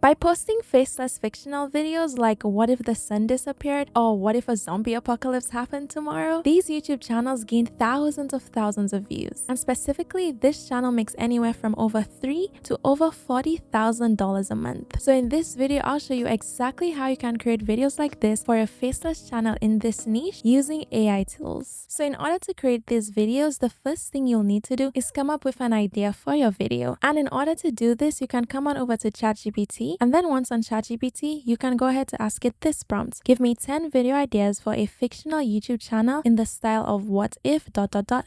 By posting faceless fictional videos like what if the sun disappeared or what if a zombie apocalypse happened tomorrow, these YouTube channels gain thousands of views. And specifically, this channel makes anywhere from over $3,000 to over $40,000 a month. So in this video, I'll show you exactly how you can create videos like this for a faceless channel in this niche using AI tools. So in order to create these videos, the first thing you'll need to do is come up with an idea for your video. And in order to do this, you can come on over to ChatGPT, and then once on ChatGPT, you can go ahead to ask it this prompt. Give me 10 video ideas for a fictional YouTube channel in the style of what if ...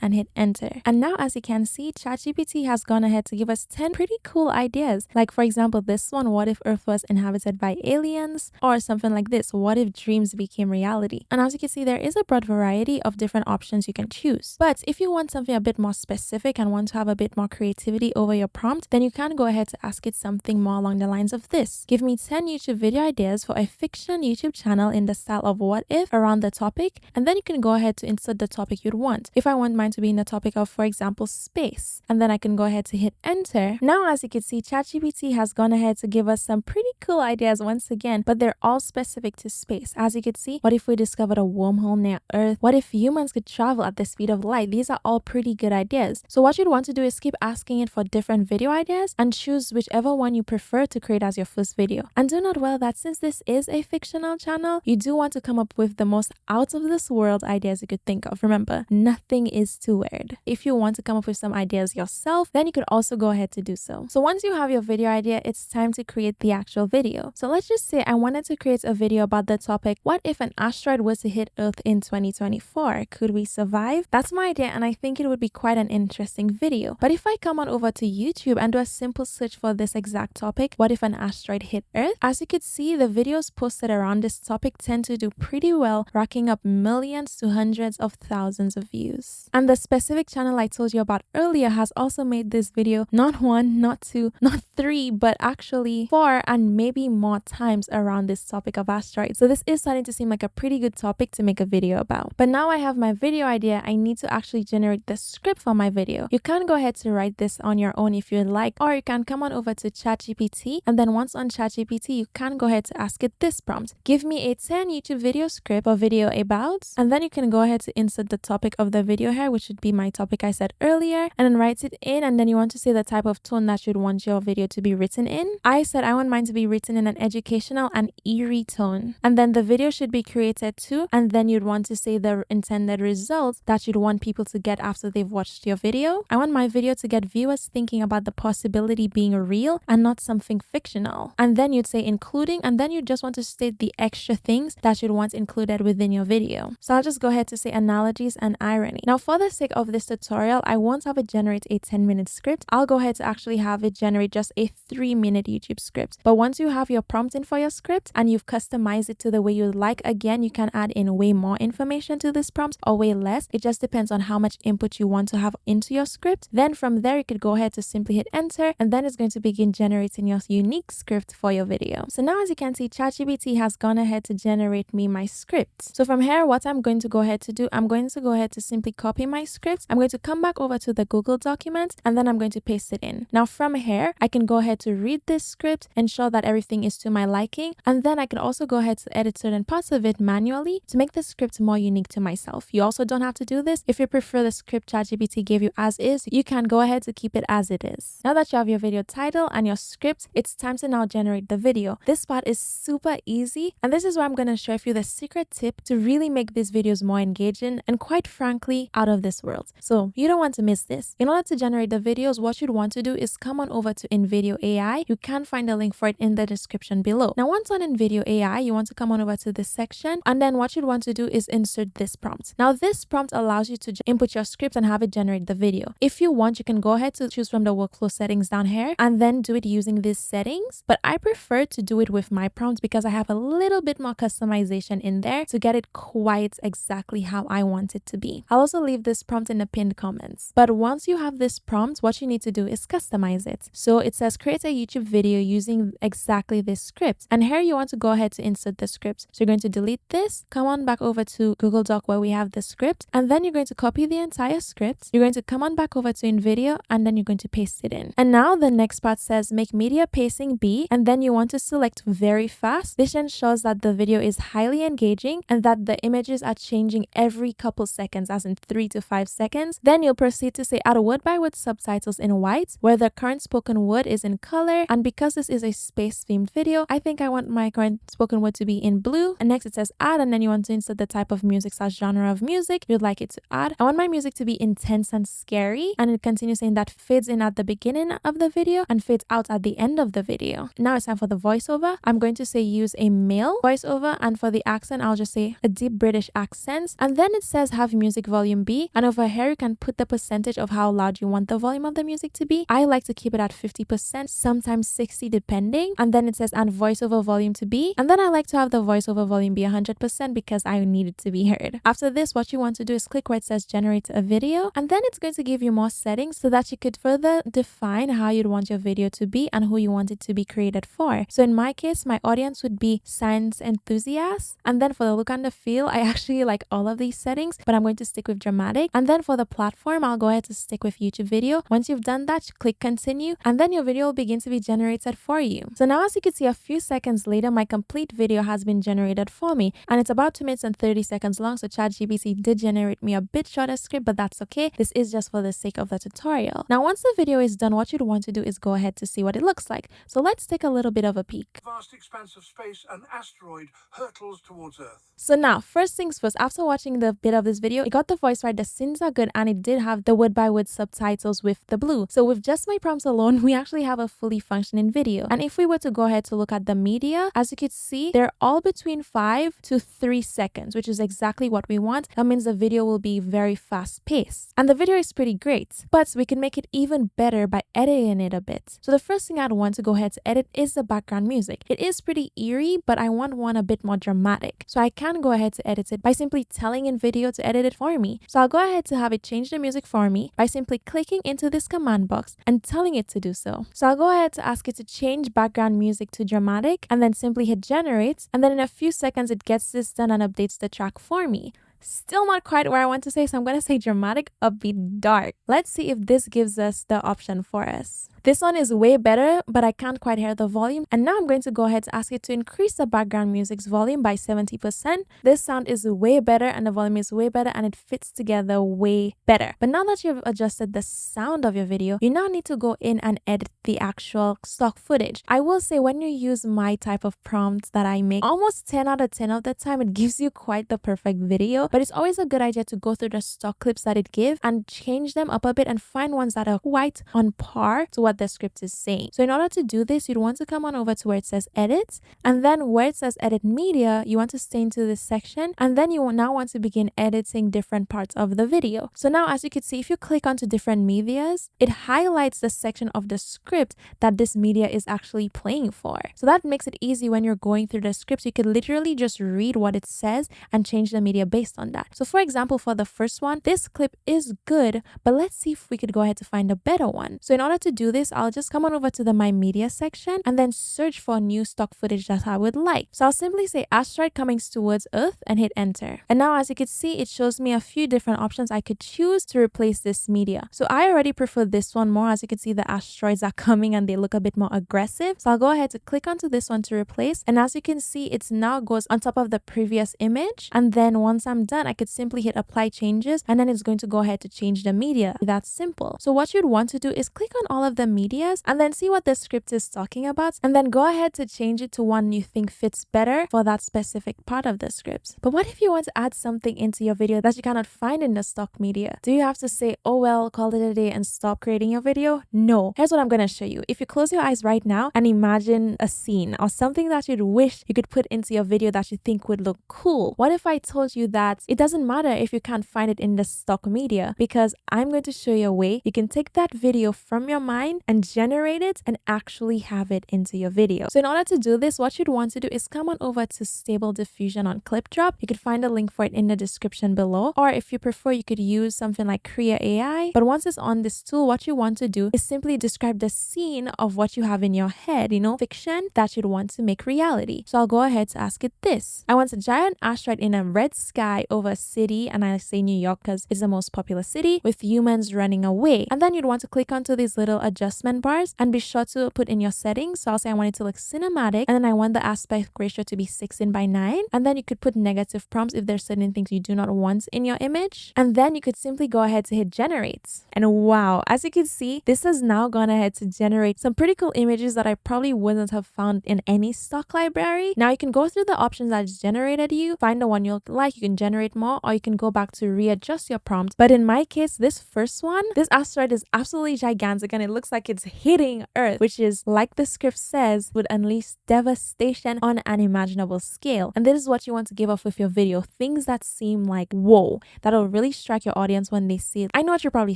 and hit enter. And now as you can see, ChatGPT has gone ahead to give us 10 pretty cool ideas. Like for example, this one, what if Earth was inhabited by aliens? Or something like this, what if dreams became reality? And as you can see, there is a broad variety of different options you can choose. But if you want something a bit more specific and want to have a bit more creativity over your prompt, then you can go ahead to ask it something more along the lines of this. Give me 10 YouTube video ideas for a fiction YouTube channel in the style of what if around the topic, and then you can go ahead to insert the topic you'd want. If I want mine to be in the topic of, for example, space, and then I can go ahead to hit enter. Now, as you can see, ChatGPT has gone ahead to give us some pretty cool ideas once again, but they're all specific to space. As you can see, what if we discovered a wormhole near Earth? What if humans could travel at the speed of light? These are all pretty good ideas. So what you'd want to do is keep asking it for different video ideas and choose whichever one you prefer to create as your first video. And do note well that since this is a fictional channel, you do want to come up with the most out of this world ideas you could think of. Remember, nothing is too weird. If you want to come up with some ideas yourself, then you could also go ahead to do so. So once you have your video idea, it's time to create the actual video. So let's just say I wanted to create a video about the topic, what if an asteroid was to hit Earth in 2024? Could we survive? That's my idea, and I think it would be quite an interesting video. But if I come on over to YouTube and do a simple search for this exact topic, what if an asteroid hit Earth? As you could see, the videos posted around this topic tend to do pretty well, racking up millions to hundreds of thousands of views. And the specific channel I told you about earlier has also made this video not one, not two, not three, but actually 4 and maybe more times around this topic of asteroids. So this is starting to seem like a pretty good topic to make a video about. But now I have my video idea, I need to actually generate the script for my video. You can go ahead to write this on your own if you'd like, or you can come on over to ChatGPT, and then once on ChatGPT, you can go ahead to ask it this prompt. Give me a 10 YouTube video script or video about, and then you can go ahead to insert the topic of the video here, which would be my topic I said earlier, and then write it in, and then you want to say the type of tone that you'd want your video to be written in. I said I want mine to be written in an educational and eerie tone, and then the video should be created too, and then you'd want to say the intended results that you'd want people to get after they've watched your video. I want my video to get viewers thinking about the possibility being real and not something fictional. And then you'd say including, and then you just want to state the extra things that you'd want included within your video. So I'll just go ahead to say analogies and irony. Now for the sake of this tutorial, I won't have it generate a 10-minute script. I'll go ahead to actually have it generate just a 3-minute YouTube script. But once you have your prompt in for your script and you've customized it to the way you'd like, again, you can add in way more information to this prompt or way less. It just depends on how much input you want to have into your script. Then from there, you could go ahead to simply hit enter, and then it's going to begin generating your unique script for your video. So now as you can see, ChatGPT has gone ahead to generate me my script. So from here, what I'm going to go ahead to do, I'm going to go ahead to simply copy my script. I'm going to come back over to the Google document, and then I'm going to paste it in. Now from here, I can go ahead to read this script, ensure that everything is to my liking, and then I can also go ahead to edit certain parts of it manually to make the script more unique to myself. You also don't have to do this. If you prefer the script ChatGPT gave you as is, you can go ahead to keep it as it is. Now that you have your video title and your script, it's time to now generate the video. This part is super easy, and this is where I'm going to share with you the secret tip to really make these videos more engaging and quite frankly out of this world. So you don't want to miss this. In order to generate the videos, what you'd want to do is come on over to InVideo AI. You can find a link for it in the description below. Now once on InVideo AI, you want to come on over to this section, and then what you'd want to do is insert this prompt. Now this prompt allows you to input your script and have it generate the video. If you want, you can go ahead to choose from the workflow settings down here and then do it using these settings, but I prefer to do it with my prompt because I have a little bit more customization in there to get it quite exactly how I want it to be. I'll also leave this prompt in the pinned comments. But once you have this prompt, what you need to do is customize it. So it says create a YouTube video using exactly exactly this script. And here you want to go ahead to insert the script. So you're going to delete this, come on back over to Google Doc where we have the script, and then you're going to copy the entire script. You're going to come on back over to InVideo, and then you're going to paste it in. And now the next part says make media pacing B, and then you want to select very fast. This ensures that the video is highly engaging and that the images are changing every couple seconds, as in 3 to 5 seconds. Then you'll proceed to say add word by word subtitles in white where the current spoken word is in color. And because this is a space themed video, I think I want my current spoken word to be in blue. And next it says add, and then you want to insert the type of music / genre of music you'd like it to add. I want my music to be intense and scary, and it continues saying that fades in at the beginning of the video and fades out at the end of the video. Now it's time for the voiceover. I'm going to say use a male voiceover, and for the accent I'll just say a deep British accent. And then it says have music volume B, and over here you can put the percentage of how loud you want the volume of the music to be. I like to keep it at 50%, sometimes 60 depending. And then it says and voiceover volume to be, and then I like to have the voiceover volume be 100% because I need it to be heard. After this, what you want to do is click where it says generate a video, and then it's going to give you more settings so that you could further define how you'd want your video to be and who you want it to be created for. So in my case, my audience would be science enthusiasts. And then for the look and the feel, I actually like all of these settings, but I'm going to stick with dramatic. And then for the platform, I'll go ahead to stick with YouTube video. Once you've done that, click continue, and then your video will begin to be generated for you. So now as you can see, a few seconds later, my complete video has been generated for me, and it's about 2 minutes and 30 seconds long. So ChatGPT did generate me a bit shorter script, but that's okay. This is just for the sake of the tutorial. Now, once the video is done, what you'd want to do is go ahead to see what it looks like. So let's take a little bit of a peek. Vast expanse of space, an asteroid hurtles towards Earth. So now, first things first, after watching the bit of this video, it got the voice right, the scenes are good, and it did have the word by word subtitles with the blue. So with just my prompts alone, we actually have a fully functioning video. And if we were to go ahead to look at the media, as you can see, they're all between 5 to 3 seconds, which is exactly what we want. That means the video will be very fast paced. And the video is pretty great, but we can make it even better by editing it a bit. So the first thing I'd want to go ahead to edit is the background music. It is pretty eerie, but I want one a bit more dramatic. So I can go ahead to edit it by simply telling InVideo to edit it for me. So I'll go ahead to have it change the music for me by simply clicking into this command box and telling it to do so. So I'll go ahead to ask it to change background music to dramatic, and then simply hit generate, and then in a few seconds it gets this done and updates the track for me. Still not quite where I want to say, so I'm going to say dramatic, upbeat, dark. Let's see if this gives us the option for us. This one is way better, but I can't quite hear the volume. And now I'm going to go ahead to ask it to increase the background music's volume by 70%. This sound is way better and the volume is way better and it fits together way better. But now that you've adjusted the sound of your video, you now need to go in and edit the actual stock footage. I will say when you use my type of prompts that I make, almost 10 out of 10 of the time, it gives you quite the perfect video. But it's always a good idea to go through the stock clips that it gives and change them up a bit and find ones that are quite on par to what the script is saying. So in order to do this, you'd want to come on over to where it says edit, and then where it says edit media, you want to stay into this section, and then you will now want to begin editing different parts of the video. So now as you can see, if you click onto different medias, it highlights the section of the script that this media is actually playing for. So that makes it easy when you're going through the script. You could literally just read what it says and change the media based on that. So for example, for the first one, this clip is good, but let's see if we could go ahead to find a better one. So in order to do this, I'll just come on over to the My Media section and then search for new stock footage that I would like. So I'll simply say asteroid coming towards Earth and hit enter. And now as you can see, it shows me a few different options I could choose to replace this media. So I already prefer this one more. As you can see, the asteroids are coming and they look a bit more aggressive. So I'll go ahead to click onto this one to replace. And as you can see, it now goes on top of the previous image. And then once I'm done, I could simply hit apply changes and then it's going to go ahead to change the media. That's simple. So what you'd want to do is click on all of the medias and then see what the script is talking about and then go ahead to change it to one you think fits better for that specific part of the script. But what if you want to add something into your video that you cannot find in the stock media? Do you have to say, oh well, call it a day and stop creating your video? No. Here's what I'm going to show you. If you close your eyes right now and imagine a scene or something that you'd wish you could put into your video that you think would look cool. What if I told you that it doesn't matter if you can't find it in the stock media, because I'm going to show you a way you can take that video from your mind and generate it and actually have it into your video. So in order to do this, what you'd want to do is come on over to Stable Diffusion on ClipDrop. You could find a link for it in the description below, or if you prefer, you could use something like Create AI. But once it's on this tool, what you want to do is simply describe the scene of what you have in your head, fiction that you'd want to make reality. So I'll go ahead to ask it this. I want a giant asteroid in a red sky over a city, and I say New York because it's the most popular city, with humans running away. And then you'd want to click onto these little adjustment bars and be sure to put in your settings. So I'll say I want it to look cinematic, and then I want the aspect ratio to be 16:9. And then you could put negative prompts if there's certain things you do not want in your image. And then you could simply go ahead to hit generate. And wow, as you can see, this has now gone ahead to generate some pretty cool images that I probably wouldn't have found in any stock library. Now you can go through the options that it's generated you, find the one you like, you can generate more, or you can go back to readjust your prompt. But in my case, this first one, this asteroid is absolutely gigantic and it looks like it's hitting Earth, which is, like the script says, would unleash devastation on an unimaginable scale. And this is what you want to give off with your video. Things that seem like, whoa, that'll really strike your audience when they see it. I know what you're probably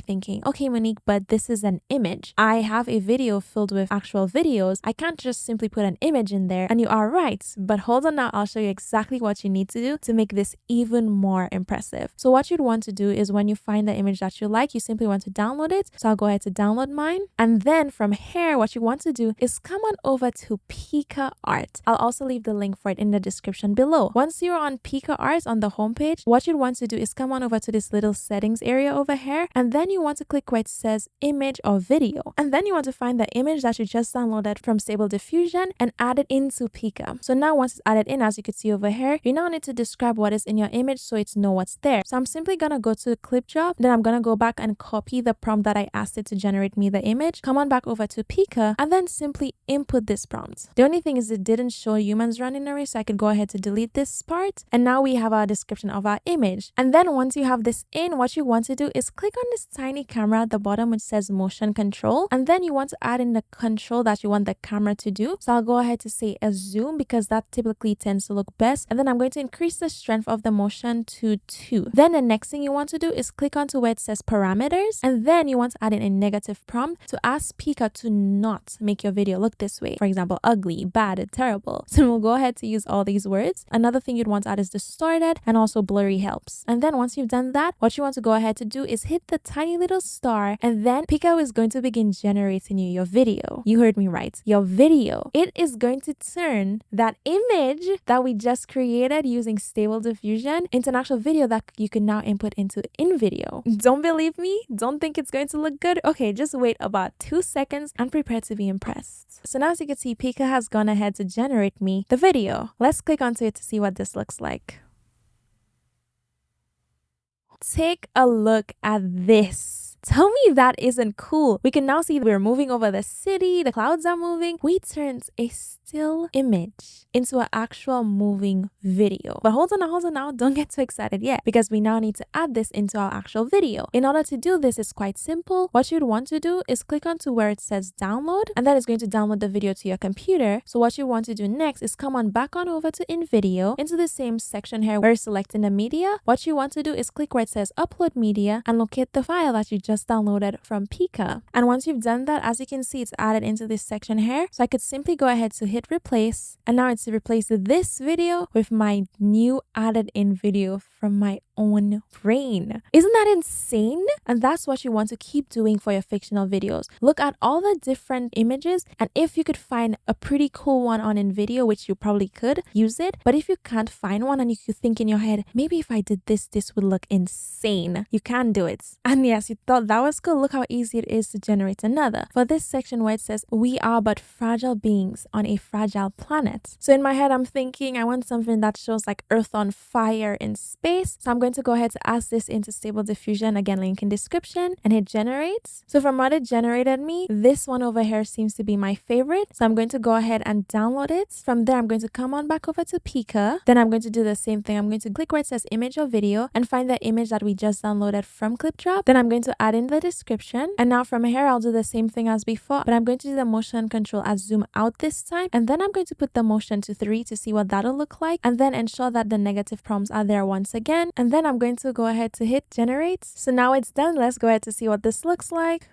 thinking. Okay, Monique, but this is an image. I have a video filled with actual videos. I can't just simply put an image in there. And you are right. But hold on now, I'll show you exactly what you need to do to make this even more impressive. So what you'd want to do is when you find the image that you like, you simply want to download it. So I'll go ahead to download mine. And then from here, what you want to do is come on over to Pika Art. I'll also leave the link for it in the description below. Once you're on Pika Art on the homepage, what you'd want to do is come on over to this little settings area over here. And then you want to click where it says image or video. And then you want to find the image that you just downloaded from Stable Diffusion and add it into Pika. So now once it's added in, as you can see over here, you now need to describe what is in your image so it's know what's there. So I'm simply gonna go to ClipDrop, then I'm gonna go back and copy the prompt that I asked it to generate me the image, come on back over to Pika, and then simply input this prompt. The only thing is it didn't show humans running a race, so I could go ahead to delete this part. And now we have our description of our image. And then once you have this in, what you want to do is click on this tiny camera at the bottom which says motion control, and then you want to add in the control that you want the camera to do. So I'll go ahead to say a zoom because that typically tends to look best, and then I'm going to increase the strength of the motion to 2. Then the next thing you want to do is click onto where it says parameters, and then you want to add in a negative prompt to ask Pika to not make your video look this way. For example, ugly, bad, terrible. So we'll go ahead to use all these words. Another thing you'd want to add is distorted, and also blurry helps. And then once you've done that, what you want to go ahead to do is hit the tiny little star, and then Pika is going to begin generating you your video. You heard me right, your video. It is going to turn that image that we just created using Stable Diffusion into an actual video that you can now input into InVideo. Don't believe me? Don't think it's going to look good? Okay, just wait about 2 seconds and prepare to be impressed. So now as you can see, Pika has gone ahead to generate me the video. Let's click onto it to see what this looks like. Take a look at this. Tell me that isn't cool. We can now see we're moving over the city, the clouds are moving. We turned a still image into an actual moving video. But hold on now, don't get too excited yet, because we now need to add this into our actual video. In order to do this, it's quite simple. What you'd want to do is click onto where it says download, and then it's going to download the video to your computer. So what you want to do next is come on back on over to InVideo, into the same section here where you're selecting the media. What you want to do is click where it says upload media and locate the file that you just downloaded from Pika. And once you've done that, as you can see, it's added into this section here. So I could simply go ahead to hit replace, and now it's replaced this video with my new added in video from my own brain. Isn't that insane? And that's what you want to keep doing for your fictional videos. Look at all the different images, and if you could find a pretty cool one on InVideo, which you probably could, use it. But if you can't find one and you could think in your head, maybe if I did this, this would look insane, you can do it. And yes, you thought that was cool. Look how easy it is to generate another. For this section where it says, we are but fragile beings on a fragile planet. So in my head, I'm thinking I want something that shows like Earth on fire in space. So I'm going to go ahead to ask this into Stable Diffusion, again, link in description, and hit generate. So from what it generated me, this one over here seems to be my favorite. So I'm going to go ahead and download it. From there, I'm going to come on back over to Pika. Then I'm going to do the same thing. I'm going to click where it says image or video and find the image that we just downloaded from ClipDrop. Then I'm going to add in the description. And now from here, I'll do the same thing as before, but I'm going to do the motion control as zoom out this time. And then I'm going to put the motion to 3 to see what that'll look like. And then ensure that the negative prompts are there once again. And then I'm going to go ahead to hit generate. So now it's done. Let's go ahead to see what this looks like.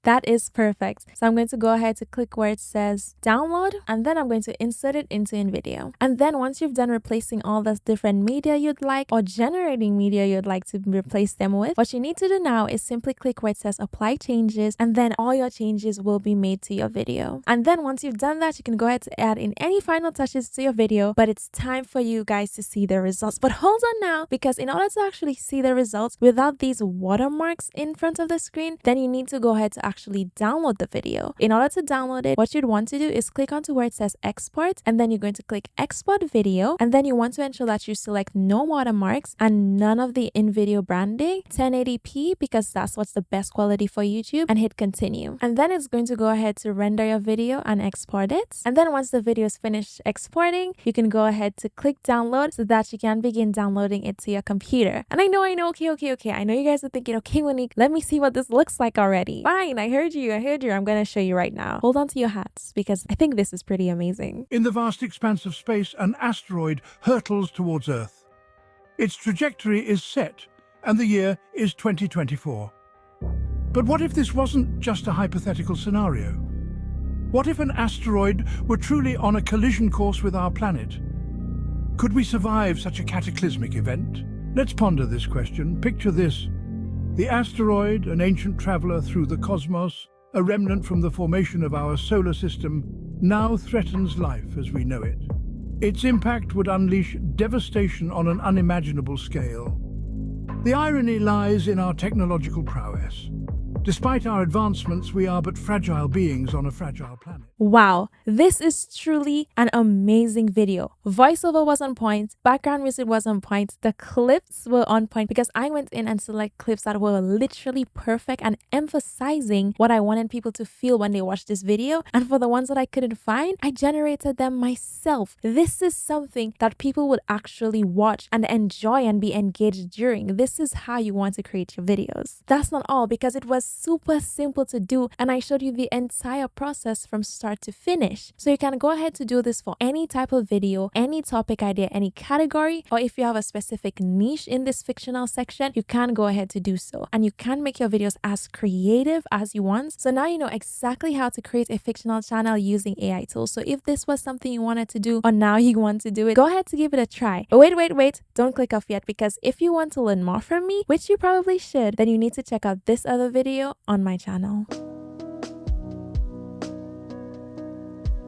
That is perfect. So I'm going to go ahead to click where it says download, and then I'm going to insert it into InVideo. And then once you've done replacing all the different media you'd like or generating media you'd like to replace them with, what you need to do now is simply click where it says apply changes, and then all your changes will be made to your video. And then once you've done that, you can go ahead to add in any final touches to your video, but it's time for you guys to see the results. But hold on now, because in order to actually see the results without these watermarks in front of the screen, then you need to go ahead to actually download the video. In order to download it, what you'd want to do is click onto where it says export, and then you're going to click export video, and then you want to ensure that you select no watermarks and none of the in-video branding, 1080p, because that's what's the best quality for YouTube, and hit continue. And then it's going to go ahead to render your video and export it. And then once the video is finished exporting, you can go ahead to click download so that you can begin downloading it to your computer. And I know, okay. I know you guys are thinking, okay, Monique, let me see what this looks like already. Fine, I heard you. I'm going to show you right now. Hold on to your hats because I think this is pretty amazing. In the vast expanse of space, an asteroid hurtles towards Earth. Its trajectory is set, and the year is 2024. But what if this wasn't just a hypothetical scenario? What if an asteroid were truly on a collision course with our planet? Could we survive such a cataclysmic event? Let's ponder this question. Picture this. The asteroid, an ancient traveler through the cosmos, a remnant from the formation of our solar system, now threatens life as we know it. Its impact would unleash devastation on an unimaginable scale. The irony lies in our technological prowess. Despite our advancements, we are but fragile beings on a fragile planet. Wow, this is truly an amazing video. Voiceover was on point, background music was on point, the clips were on point because I went in and select clips that were literally perfect and emphasizing what I wanted people to feel when they watched this video. And for the ones that I couldn't find, I generated them myself. This is something that people would actually watch and enjoy and be engaged during. This is how you want to create your videos. That's not all, because it was super simple to do, and I showed you the entire process from start to finish. So you can go ahead to do this for any type of video, any topic idea, any category, or if you have a specific niche in this fictional section, you can go ahead to do so. And you can make your videos as creative as you want. So now you know exactly how to create a fictional channel using AI tools. So if this was something you wanted to do or now you want to do it, go ahead to give it a try. But wait, don't click off yet, because if you want to learn more from me, which you probably should, then you need to check out this other video on my channel.